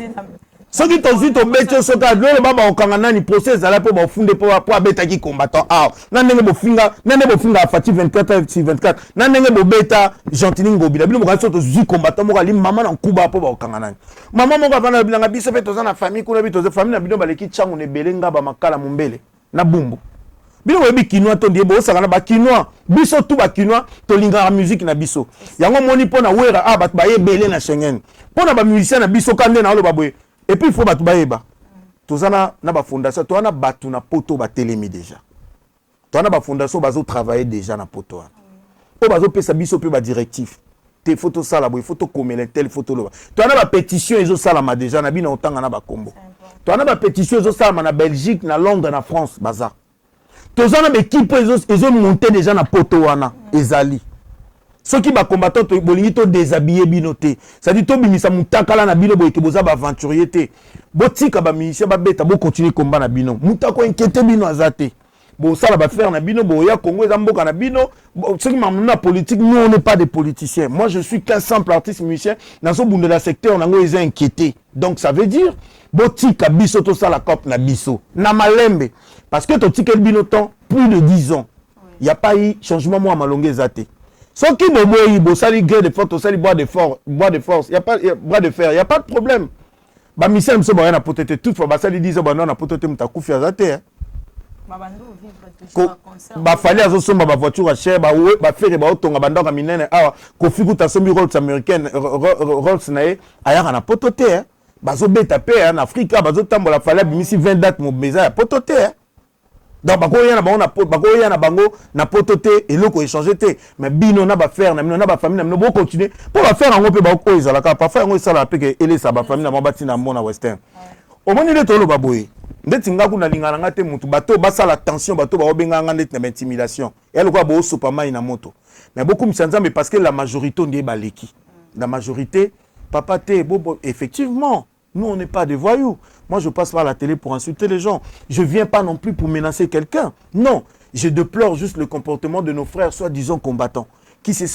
ceux qui t'ont dit au bétio so ka le baba okanga nani procès ala po ba funde po abeta ki combattant ah nanenge bo finga fati 24 sur 24 nanenge bo beta gentili ngobila bino mo so to zu combattant mo ali mama na kuba po ba okanga nani mama mo ka vana bilanga biso pe toza na famille kuna bito za famille na bino baleki changu ne belenga ba makala mumbele na bumbu bino webi kinois to ndiebo osanga ba kinois biso tu ba kinois to linga musique na biso yango moni po na wera ah bat ba yebele na Schengen po na ba musicien na biso kande na lo baboye. Et puis il faut battre baeba. Tozana na ba fondation, toi na batu na poto ba telemi déjà. Toi na ba fondation bazo travailler déjà na poto. O bazo pesa biso pe ba directif. Tes photos ça la boy photo comme telle photo là. Toi na ba pétition ezo sala ma déjà na bina otanga na ba kombo. Toi na ba pétition ezo sala na Belgique, na Londres, na France, bazar. Tozana ba équipe ezo monter déjà na poto wana ezali. Ceux qui ba combattant to bolingi to déshabiller binoté ça dit to bimisa mutakala na bino boyeke boza ba aventurier te botika ba musicien ba beta bo continuer combat na bino mutako inquiéter bino azate bo sala ba faire na bino bo ya Congo za mboka na bino ceux qui m'amènent la politique nous on n'est pas des politiciens moi je suis qu'un simple artiste musicien dans ce bout de la secteur nango ils inquiété donc ça veut dire botika biso to sala cop na biso na malembe parce que to tika bino temps plus de 10 ans il y a pas eu changement moi malongé zate. Ceux qui me voient, sali gré de force, sali bois de force, il y a pas bras de fer, il y a pas de problème. Ba misel mso ba na potete toutefois ba sali disent ba non na potete mutakufi azate. Ba fallait azo somba ba voiture chère ba faire ba otonga ba ndanga minene awa ko fikuta sombi Rolls américaine Rolls nae aya na potote ba zo beta pe en Afrique ba zo tambola fallait bimisi 20 dates mo beza ya potote. Donc bako yana bango na potote et loko échanger te mais bino na ba faire na bino na ba famille na bino bo continuer pour ba faire ngo pe ba ko ezalaka parfois ngo sala pe ke ele sa ba famille na mo bati na mona western o moni le tolo baboye ndeti ngaku na lingana ngate mutu bato ba sala tension bato ba obenga ngande na intimidation et le quoi bo sopa mai na moto mais beaucoup msanza mais parce que la majorité on dit baleki la majorité papa te bobo effectivement. Nous, on n'est pas des voyous. Moi, je passe par la télé pour insulter les gens. Je ne viens pas non plus pour menacer quelqu'un. Non. Je déplore juste le comportement de nos frères, soi-disant combattants, qui se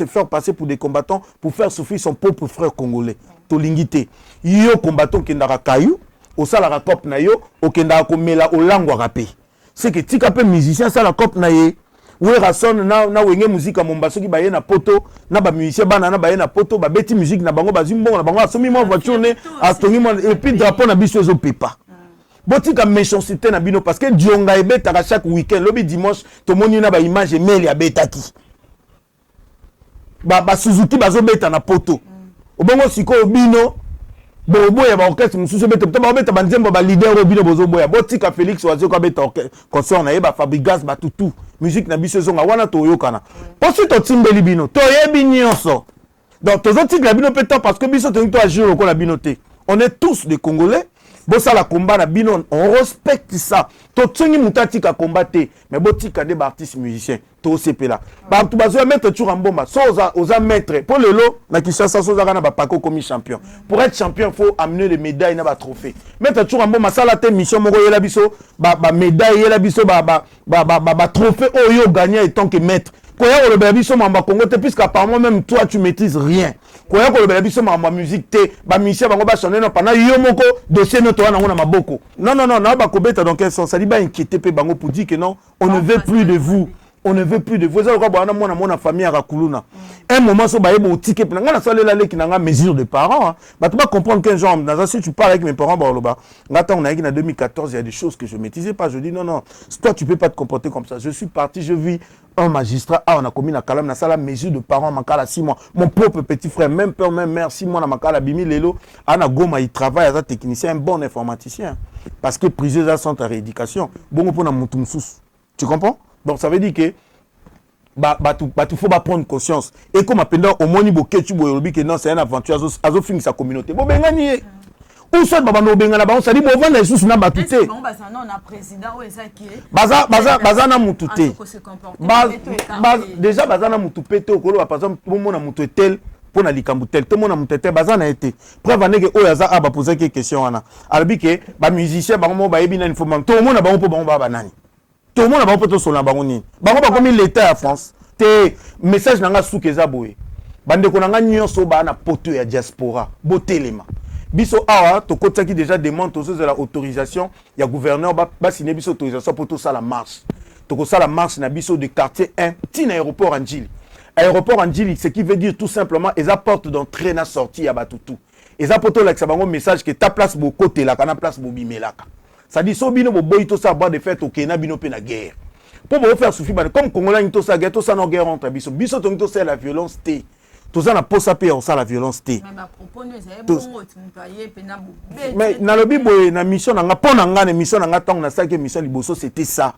faire passer pour des combattants pour faire souffrir son propre frère congolais. Tolingité. Yo combattant qui n'a kayou, au salara cop na yo, au kenda komela au langue rapé. C'est que tika pe musicien ça la cop na ye. Oui, rason na wenge musique à Mombasa qui baye na poto na ba musicien bana na baye na poto ba beti musique na bango bazimbo na bango asomi mo voiture ne atongi mo et puis drapeau na biso ezo pepa botika méchanceté na bino parce que dionga ebeta ka chaque week-end lobi dimanche to moni na ba image mail ya betaki ba Suzuki bazo beta na poto obongo siko bino boya ba orchestre mususu beta to ba beta ba nzembo ba leader obino bozo boya botika Félix wazo ka beta concert na yeba Fabrigas batutu musique na biso zonga wana to yokana posi to timbeli bino to yebi nyonso donc to zotik la bino peto parce que biso to agir ko la binoté on est tous des Congolais bossa la combat na bino, on respecte ça. To tsungi mutati ka combattre, mais botika des artistes musiciens, to sepela. Ba tu bazo mettre toujours en bomba, so oza mettre. Pour le lot, na Kinshasa so za na ba pako comme champion. Pour être champion, faut amener les médailles na ba trophée. Mettre toujours en bomba, ça la te mission moko yela biso, ba médaille yela biso ba trophée oyo gagner en tant que maître. Koya ko le biso mamba Congo te puisque apparemment même toi tu maîtrises rien. Koya ko le biso mamba musique te, ba musicien bango ba sonner non pendant yo moko dossier no to na ngona maboko. Non ba kobeta dans quel sens ça dit ba inquiéter pe bango pour dire que non, on ne veut plus de vous. On ne veut plus de vous. Ça quoi bana mona famille à Rakuluna. Un moment so ba yebo ticket na ngana sala la ki na mesure de parents. Ba tu vas comprendre qu'un genre dans si tu parles avec mes parents ba loba. Ngata on a eu en 2014, il y a des choses que je maîtrisais pas. Je dis non, toi tu peux pas te comporter comme ça. Je suis parti, je vis un magistrat, on a commis na kalam na sala mesure de parents makala 6 mois. Mon propre petit frère, même père, même mère, 6 mois na makala bimi lelo, ana goma il travaille as un technicien, un bon informaticien parce que prisé à centre à rééducation. Bon pour na mutu msusu. Tu comprends? Donc ça veut dire que tu faut pas prendre conscience. Et comme appendant au moni boké tu boyolobi que non c'est une aventure azo finir sa communauté. Bon ben gagné. Ou soit baba no benga na ba on ça dit bon vendre sous na batuté. Bon bah ça non on a président ou ça qui est. Baza na mutute. Déjà baza na mutupete okolo par exemple tout monde na mututel pour na likambutel tout monde na mutete baza na été. Preuve ane que oyaza aba poser quelques questions ana. Albi que ba musicien ba mo ba yebi na information. Tout le monde na ba po ba nani. Tout le monde a pas sur la bangonine. Bango pas comme l'État à France. Te message nanga soukeza boye. Bande ko nanga nyonso ba na poto ya diaspora. Botelema. Biso awa to kota qui déjà demande aux de la autorisation, il y a gouverneur ba signer biso autorisation pour tout ça la marche. To ko ça la marche na biso de quartier 1 tin aéroport Anjili. Aéroport Anjili, ce qui veut dire tout simplement ils apportent d'entrée na sortie ya batutu. Ils apportent là que ça bango message que ta place bo côté là, kana place bo bimelaka. Ça dit so bino bo boy to sa boire de fête au Kenya bino pe na guerre. Pour me faire souffrir comme Congolais to sa guerre to sa no guerre entre biso. Biso to c'est la violence té. To ça na posa pe on ça la violence té. Mais na lobi boy na mission na pona nga mission na tang na sa que mission liboso c'était ça.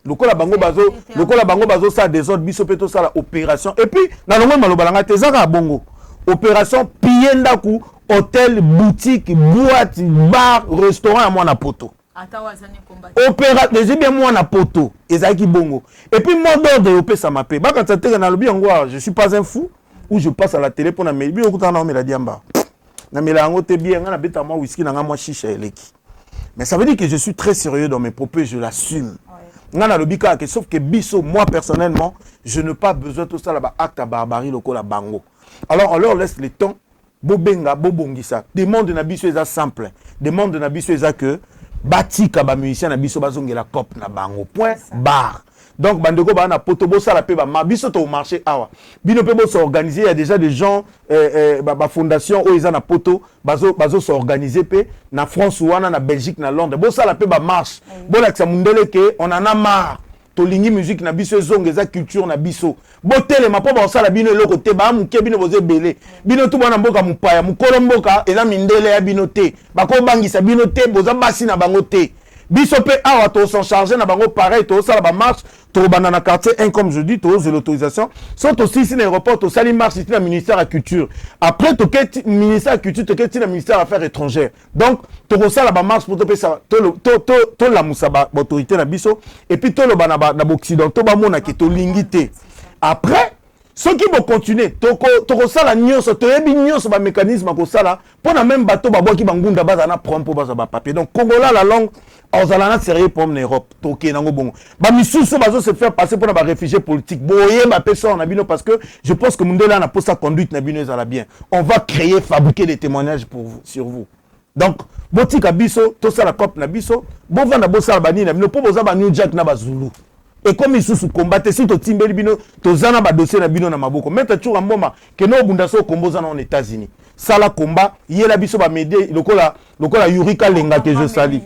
Lokola bango bazo ça des autres biso pe to ça la opération et puis na longo malobalanga te za ka bongo. Opération Piendaku, hôtel, boutique, boîte, bar, restaurant à moi na poto. Opéra, les bien moi na poto, ezaki bongo. Et puis moi d'ordre de ça m'appelle. Bah quand ça te na lobi ngwa, je suis pas un fou ou je passe à la télé pour na mebi okuta na la diamba. Na melango te bien na beta moi whisky na moi chicha eleki. Mais ça veut dire que je suis très sérieux dans mes propos, je l'assume. Ngana lobi ka que sauf que biso moi personnellement, je n'ai pas besoin de tout ça là-bas acte à barbarie lokola bango. Alors on leur laisse le temps. Bobenga, bobongisa. Demande na biso eza simple. Demande na biso eza que batika ba musicien na biso bazongela cop na bango. Point barre. Donc bandeko ba na poto bo sala pe ba biso to marché awa. Bino pe bo s'organiser, il y a déjà des gens ba fondation o eza na poto bazo s'organiser pe na France ou na Belgique na Londres. Bo sala pe ba marche. Bo la mundele ke on en a marre. Tolingi musique na biso zongeza culture na biso. Botele ma po ba sala bino eloko te ba muke bino boze belé. Bino tu bana mboka mupaya mukolo mboka eza mindele ya bino te. Ba ko bangisa bino te boza basi na bango te. Biso pe awa to s'en charger na bango pareil to sala ba marche to bana na quartier 1 comme je dis to l'autorisation. Sont aussi ici l'aéroport to sali marche ici na ministère de la culture. Après to ket ministère de la culture to ket na ministère des affaires étrangères. Donc to sala ba marche pour to pe ça to la musaba autorité na biso et puis to lo bana na occident to ba mona ke to lingité. Après ceux qui vont continuer to sala nyonso to yebi nyonso ba mécanisme ko sala pour na même bateau ba boki bangunda baza na prendre pour baza ba papier. Donc Congola la langue Ozalana sérieux pour l'Europe, toké nango bongo. Ba misusu bazo se faire passer pour les réfugiés politiques. Boye ba personne na bino parce que je pense que Mundela na posa conduite na bino ezala bien. On va créer, fabriquer des témoignages pour vous, sur vous. Donc botika biso, to sala cop na biso, bo vanda bo sala bani na bino po boza ba New Jack na bazulu. Et comme isusu combattre si to timbeli bino to zana ba dossier na bino na maboko. Meta chura mboma que no bundaso komboza na aux États-Unis. Sala combat, yela biso ba médier lokola Yurika Lenga que je salue.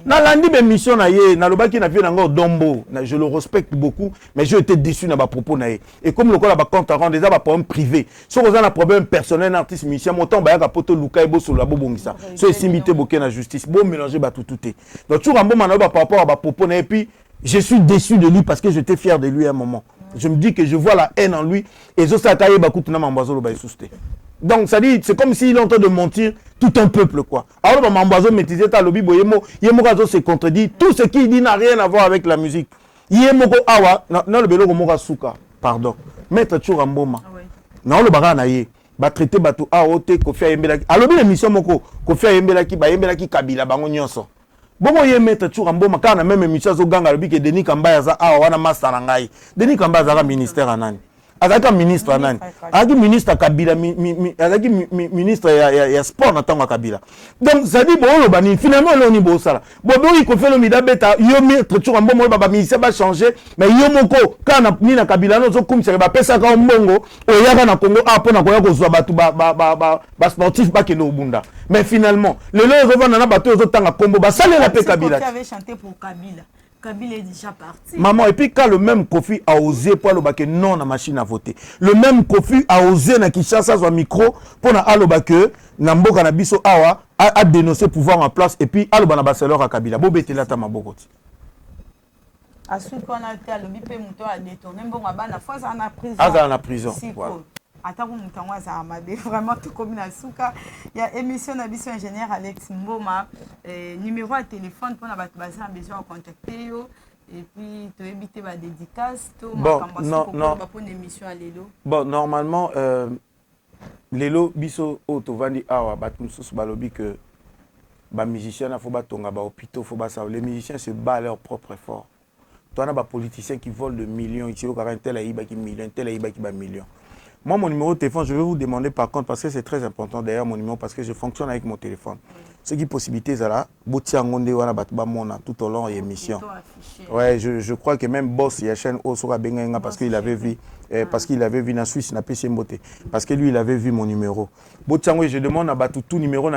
Na landi be mission na ye na lobaki na vie nango dombo je le respecte beaucoup mais j'ai été déçu na ba propos na ye et comme le la ba compte rend déjà ba problème privé so ko za na problème personnel artiste musicien montant ba ya poto luka e bo so la bobongisa so esimité boké na justice bo mélanger ba tout donc tu rambo na ba par rapport à ba propos na et puis je suis déçu de lui parce que j'étais fier de lui à un moment je me dis que je vois la haine en lui et zo sataye ba kutuna mambazo lo ba susté Donc, ça dit, c'est comme s'il est en train de mentir tout un peuple, quoi. Alors, Mambazo maîtrisait ta lobby, Yemo Gazo se contredit. Tout ce qu'il dit n'a rien à voir avec la musique. Yemoko Awa, non, le Belo Moka Souka, pardon. Maître Churamboma. Non, le Baran Aye. Ba traité Batou Aote, Kofi Ayembelaki. Alors, l'émission Moko, Kofi Ayembelaki, Bayembelaki Kabila, Bango Nyonso. Bon, il y a Maître Churamboma, quand on a même émission Zoganga, le Bik et Denis Kambaya, Awana Mastarangai. Denis Kambaya, Zara ministère Anani. Azaki ministre nani azaki ministre Kabila azaki ministre ya sport na tango Kabila donc ça dit bon bani finalement on ni bo sala bon il ko fait le mida beta yo Maître Churamboma ba ministère va changer mais yo moko kana ni na Kabila no zo kumisa ba pesa ka mbongo o yaka na Congo a pona ko ya ko zwa batu ba sportif ba ke no bunda mais finalement le lo zo vana na batu zo tanga kombo ba sala la pe Kabila qui avait chanté pour Kabila. Kabila est déjà parti. Maman, et puis quand le même Kofi a osé pour le non na machine à voter, le même Kofi a osé na Kinshasa son micro pour na aloba que Namboka na biso awa a dénoncé pouvoir en place et puis aloba na baselor à Kabila. Bobete la tamabokoti. Ensuite qu'on a été à l'objet pe mouton a détourné bon na fois en prison. Aza na prison. Voilà. Attends mouton wa za amade vraiment tout comme na souka. Il y a émission na biso ingénieur Alex Mboma numéro de téléphone pour na ba besoin de contacter yo et puis tu éviter ba dédicace to non pour une émission à Lelo. Bon normalement Lelo biso o to vandi awa batum sous balobi que ba musicien na faut ba tonga ba hôpitaux faut ba ça les musiciens se battent leur propre effort. Toi na ba politiciens qui volent de millions ici au 40 tel aïba qui millions tel aïba qui ba millions. Moi, mon numéro de téléphone, je vais vous demander par contre, parce que c'est très important d'ailleurs mon numéro, parce que je fonctionne avec mon téléphone. Ce qui possibilité, c'est là, tout au long de l'émission. Ouais, je crois que même Boss, il y a chaîne Osura Bengenga parce qu'il avait vu, parce qu'il avait vu en Suisse, parce que lui, il avait vu mon numéro. Je demande à tout numéro,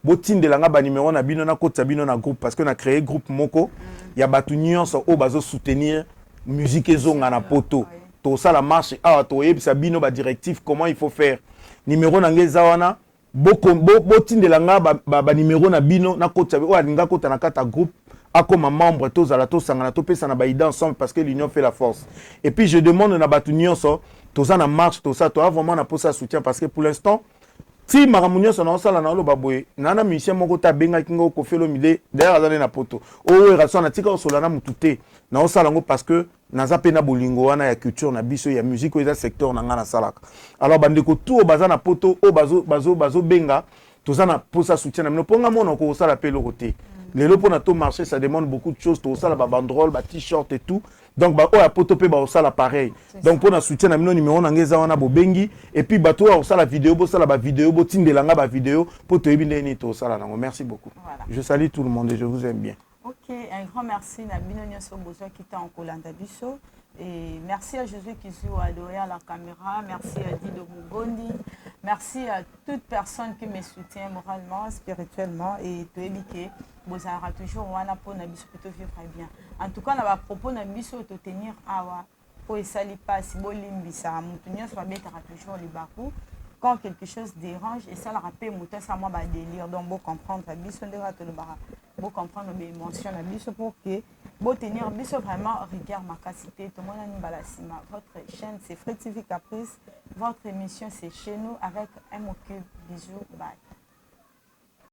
Botine de langa ba numéro na bino na kota bino na groupe parce qu'on a créé groupe Moko. Il y a batu nyonso o bazo soutenir musique ezonga na poto. To ça la marche ah to yeb sabino ba directif comment il faut faire numéro na ngeza wana botine de langa ba numéro na bino na kota o alinga kota na kata groupe akoma membre to zala to sangana to pesa na ba ida ensemble parce que l'union fait la force et puis je demande na batu nyonso to ça na marche to ça to vraiment na posa soutien parce que pour l'instant si maramunyo so na osala na lo baboye nana musicien moko ta benga kingo ko felo mide d'ailleurs azali na poto o rason na tika osola na mutute na osala ngo parce que naza pena bolingo wana ya culture na biso ya musique o eza secteur na ngana salaka alors bandeko tout baza na poto o bazo benga toza na posa soutien na mino ponga mona ko osala pe lo côté lelo pona to marché ça demande beaucoup de choses to osala ba banderole ba t-shirt et tout donc ba o ya poto pe ba osala pareil donc pona soutien na mino numéro na ngeza wana bobengi et puis bato o osala vidéo bo sala ba vidéo bo tindelanga ba vidéo poto ebinde ni to osala nango merci beaucoup voilà. Je salue tout le monde et je vous aime bien. Ok, un grand merci à Bino Nyonso Bozo qui t'a en Kolanda Biso. Et merci à Jésus qui joue adoré à la caméra. Merci à Dido Mugondi. Merci à toute personne qui me soutient moralement, spirituellement. Et tu es liqué. Vous aurez toujours un apport na biso pour te vivre bien. En tout cas, on a propos na biso de tenir awa. Pour essayer pas si bon limbisa. Mon nyonso va bien toujours les bakou. Quand quelque chose dérange, et ça le rappelle, ça m'a pas délire. Donc, vous comprendre, vous comprendre mes émotions, pour que vous tenir, vraiment, regarde ma capacité. Tout le monde votre chaîne, c'est Free TV Caprice. Votre émission, c'est chez nous avec un mot. Bisous, bye.